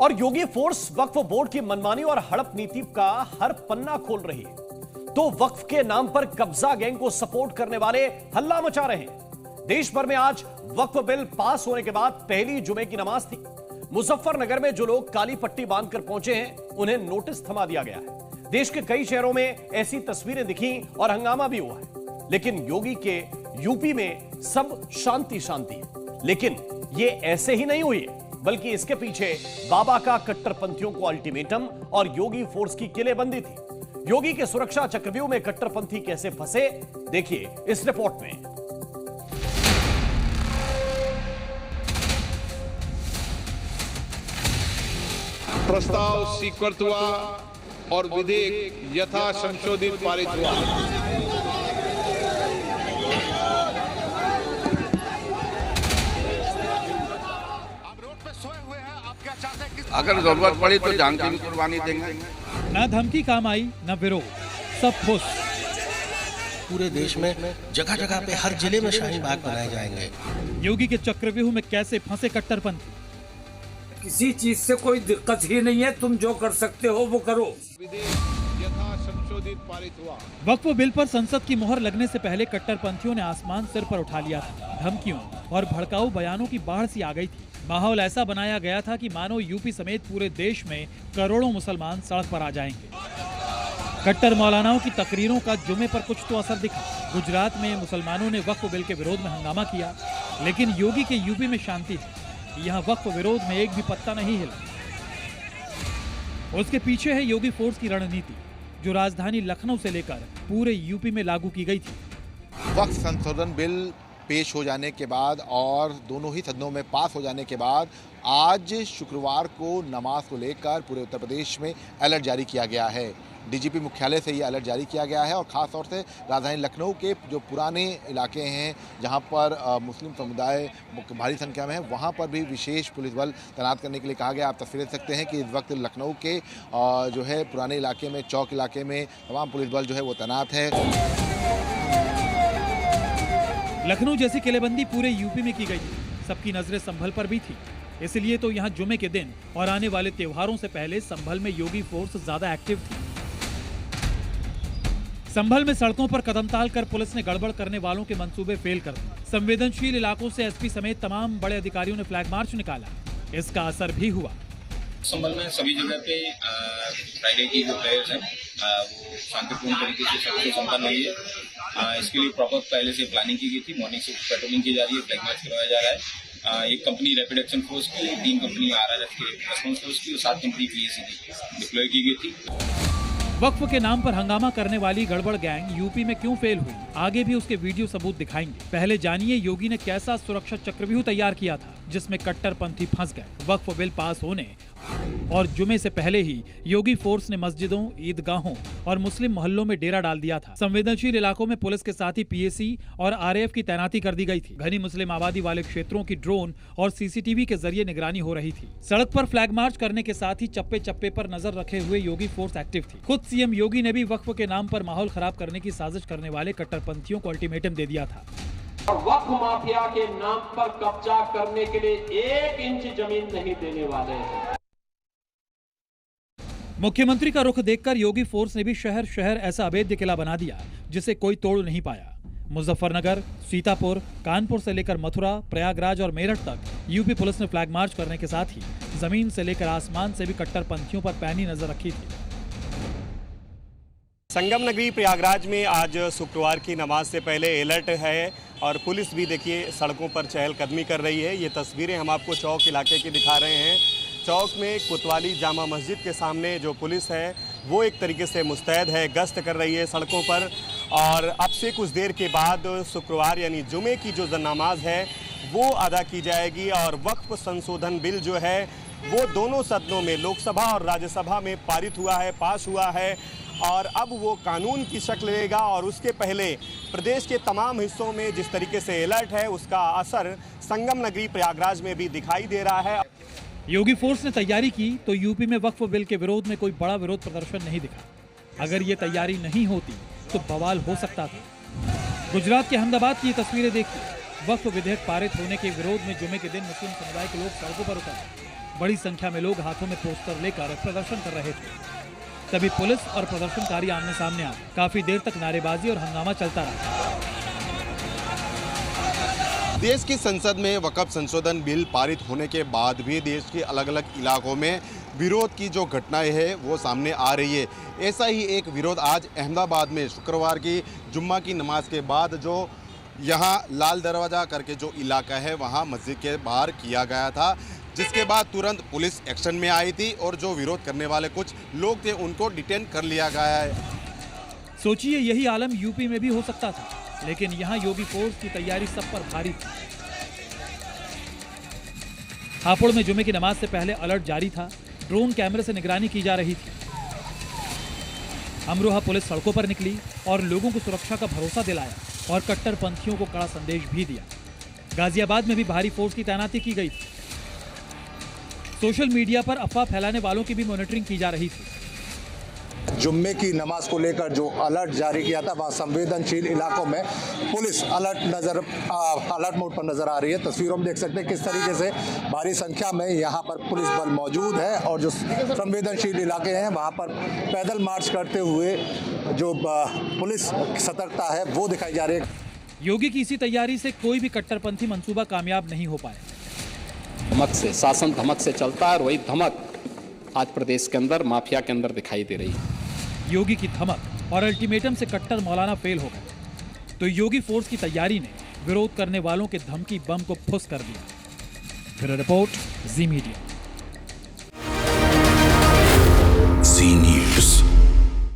और योगी फोर्स वक्फ बोर्ड की मनमानी और हड़प नीति का हर पन्ना खोल रही है तो वक्फ के नाम पर कब्जा गैंग को सपोर्ट करने वाले हल्ला मचा रहे हैं। देश भर में आज वक्फ बिल पास होने के बाद पहली जुमे की नमाज थी। मुजफ्फरनगर में जो लोग काली पट्टी बांधकर पहुंचे हैं उन्हें नोटिस थमा दिया गया है। देश के कई शहरों में ऐसी तस्वीरें दिखी और हंगामा भी हुआ है। लेकिन योगी के यूपी में सब शांति शांति है। लेकिन ये ऐसे ही नहीं हुई, बल्कि इसके पीछे बाबा का कट्टरपंथियों को अल्टीमेटम और योगी फोर्स की किलेबंदी थी। योगी के सुरक्षा चक्रव्यूह में कट्टरपंथी कैसे फंसे, देखिए इस रिपोर्ट में। प्रस्ताव स्वीकृत हुआ और विधेयक यथा संशोधित पारित हुआ। अगर जरूरत पड़ी तो जान की भी कुर्बानी देंगे। न धमकी काम आई न विरोध, सब खुश। पूरे देश में जगह जगह पे हर जिले में शाहीन बाग बनाए जाएंगे। योगी के चक्रव्यूह में कैसे फंसे कट्टरपंथी। किसी चीज से कोई दिक्कत ही नहीं है, तुम जो कर सकते हो वो करो। विधेयक यथा संशोधित पारित हुआ। वक्फ बिल पर संसद की मोहर लगने से पहले कट्टरपंथियों ने आसमान सिर पर उठा लिया था। धमकियों और भड़काऊ बयानों की बाढ़ सी आ गई थी। माहौल ऐसा बनाया गया था कि मानो यूपी समेत पूरे देश में करोड़ों मुसलमान सड़क पर आ जाएंगे। कट्टर मौलानाओं की तकरीरों का जुमे पर कुछ तो असर दिखा। गुजरात में मुसलमानों ने वक्फ बिल के विरोध में हंगामा किया, लेकिन योगी के यूपी में शांति है। यहाँ वक्फ विरोध में एक भी पत्ता नहीं हिला। उसके पीछे है योगी फोर्स की रणनीति, जो राजधानी लखनऊ से लेकर पूरे यूपी में लागू की गई थी। वक्फ संशोधन बिल पेश हो जाने के बाद और दोनों ही सदनों में पास हो जाने के बाद आज शुक्रवार को नमाज को लेकर पूरे उत्तर प्रदेश में अलर्ट जारी किया गया है। डीजीपी मुख्यालय से ये अलर्ट जारी किया गया है और ख़ास तौर से राजधानी लखनऊ के जो पुराने इलाके हैं जहां पर मुस्लिम समुदाय भारी संख्या में है, वहां पर भी विशेष पुलिस बल तैनात करने के लिए कहा गया। आप तस्वीरें देख सकते हैं कि इस वक्त लखनऊ के जो है पुराने इलाके में, चौक इलाके में तमाम पुलिस बल जो है वो तैनात है। लखनऊ जैसी किलेबंदी पूरे यूपी में की गई थी। सबकी नजरें संभल पर भी थी, इसलिए तो यहाँ जुमे के दिन और आने वाले त्योहारों से पहले संभल में योगी फोर्स ज्यादा एक्टिव थी। संभल में सड़कों पर कदमताल कर पुलिस ने गड़बड़ करने वालों के मंसूबे फेल कर दिए। संवेदनशील इलाकों से एसपी समेत तमाम बड़े अधिकारियों ने फ्लैग मार्च निकाला। इसका असर भी हुआ। संभल में सभी जगह पे फ्राइडे की जो प्रेयर्स हैं वो शांतिपूर्ण तरीके से सबसे संपन्न हुई है। इसके लिए प्रॉपर पहले से प्लानिंग की गई थी। मॉर्निंग से पेट्रोलिंग की जा रही है, फ्लैग मार्च करवाया जा रहा है। एक कंपनी रैपिड एक्शन फोर्स की, 3 कंपनी RRF की रेस्पॉन्स फोर्स की और 7 कंपनी PAC की डिप्लॉय की गई थी। वक्फ के नाम पर हंगामा करने वाली गड़बड़ गैंग यूपी में क्यों फेल हुई, आगे भी उसके वीडियो सबूत दिखाएंगे। पहले जानिए योगी ने कैसा सुरक्षा चक्रव्यूह तैयार किया था जिसमें कट्टरपंथी फंस गए। वक्फ बिल पास होने और जुमे से पहले ही योगी फोर्स ने मस्जिदों, ईदगाहों और मुस्लिम मोहल्लों में डेरा डाल दिया था। संवेदनशील इलाकों में पुलिस के साथ ही PAC और RAF की तैनाती कर दी गई थी। घनी मुस्लिम आबादी वाले क्षेत्रों की ड्रोन और CCTV के जरिए निगरानी हो रही थी। सड़क पर फ्लैग मार्च करने के साथ ही चप्पे चप्पे पर नजर रखे हुए योगी फोर्स एक्टिव थी। खुद CM योगी ने भी वक्फ के नाम पर माहौल खराब करने की साजिश करने वाले कट्टरपंथियों को अल्टीमेटम दे दिया था। और वक्फ माफिया के नाम पर कब्जा करने के लिए 1 इंच जमीन नहीं देने वाले हैं। मुख्यमंत्री का रुख देखकर योगी फोर्स ने भी शहर शहर ऐसा अभेद्य किला बना दिया जिसे कोई तोड़ नहीं पाया। मुजफ्फरनगर, सीतापुर, कानपुर से लेकर मथुरा, प्रयागराज और मेरठ तक यूपी पुलिस ने फ्लैग मार्च करने के साथ ही जमीन से लेकर आसमान से भी कट्टरपंथियों पर पैनी नजर रखी थी। संगम नगरी प्रयागराज में आज शुक्रवार की नमाज से पहले अलर्ट है और पुलिस भी देखिए सड़कों पर चहलकदमी कर रही है। ये तस्वीरें हम आपको चौक इलाके की दिखा रहे हैं। चौक में कोतवाली जामा मस्जिद के सामने जो पुलिस है वो एक तरीके से मुस्तैद है, गश्त कर रही है सड़कों पर। और अब से कुछ देर के बाद शुक्रवार यानी जुमे की जो नमाज है वो अदा की जाएगी और वक्फ संशोधन बिल जो है वो दोनों सदनों में, लोकसभा और राज्यसभा में पारित हुआ है, पास हुआ है और अब वो कानून की शक्ल लेगा। और उसके पहले प्रदेश के तमाम हिस्सों में जिस तरीके से अलर्ट है उसका असर संगम नगरी प्रयागराज में भी दिखाई दे रहा है। योगी फोर्स ने तैयारी की तो यूपी में वक्फ बिल के विरोध में कोई बड़ा विरोध प्रदर्शन नहीं दिखा। अगर ये तैयारी नहीं होती तो बवाल हो सकता था। गुजरात के अहमदाबाद की ये तस्वीरें देखिए। वक्फ विधेयक पारित होने के विरोध में जुमे के दिन मुस्लिम समुदाय के लोग सड़कों पर उतरे। बड़ी संख्या में लोग हाथों में पोस्टर लेकर प्रदर्शन कर रहे थे। तभी पुलिस और प्रदर्शनकारी आमने सामने आ गए। काफी देर तक नारेबाजी और हंगामा चलता रहा। देश की संसद में वक्फ संशोधन बिल पारित होने के बाद भी देश के अलग अलग इलाकों में विरोध की जो घटनाएं हैं वो सामने आ रही है। ऐसा ही एक विरोध आज अहमदाबाद में शुक्रवार की जुम्मा की नमाज के बाद जो यहाँ लाल दरवाजा करके जो इलाका है वहाँ मस्जिद के बाहर किया गया था, जिसके बाद तुरंत पुलिस एक्शन में आई थी और जो विरोध करने वाले कुछ लोग थे उनको डिटेन कर लिया गया है। सोचिए यही आलम यूपी में भी हो सकता था, लेकिन यहाँ योगी फोर्स की तैयारी सब पर भारी थी। हापुड़ में जुमे की नमाज से पहले अलर्ट जारी था। ड्रोन कैमरे से निगरानी की जा रही थी। अमरोहा पुलिस सड़कों पर निकली और लोगों को सुरक्षा का भरोसा दिलाया और कट्टरपंथियों को कड़ा संदेश भी दिया। गाजियाबाद में भी भारी फोर्स की तैनाती की गई थी। सोशल मीडिया पर अफवाह फैलाने वालों की भी मॉनिटरिंग की जा रही थी। जुम्मे की नमाज को लेकर जो अलर्ट जारी किया था, वहाँ संवेदनशील इलाकों में पुलिस अलर्ट मोड पर नजर आ रही है। तस्वीरों में देख सकते हैं किस तरीके से भारी संख्या में यहाँ पर पुलिस बल मौजूद है और जो संवेदनशील इलाके हैं वहाँ पर पैदल मार्च करते हुए जो पुलिस सतर्कता है वो दिखाई जा रही है। योगी की इसी तैयारी से कोई भी कट्टरपंथी मंसूबा कामयाब नहीं हो पाया। धमक से, शासन धमक से चलता है और वही धमक आज प्रदेश के अंदर माफिया के अंदर दिखाई दे रही है। योगी की धमक और अल्टीमेटम से कट्टर मौलाना फेल हो गए तो योगी फोर्स की तैयारी ने विरोध करने वालों के धमकी बम को फुस कर दिया। ब्यूरो रिपोर्ट, जी मीडिया।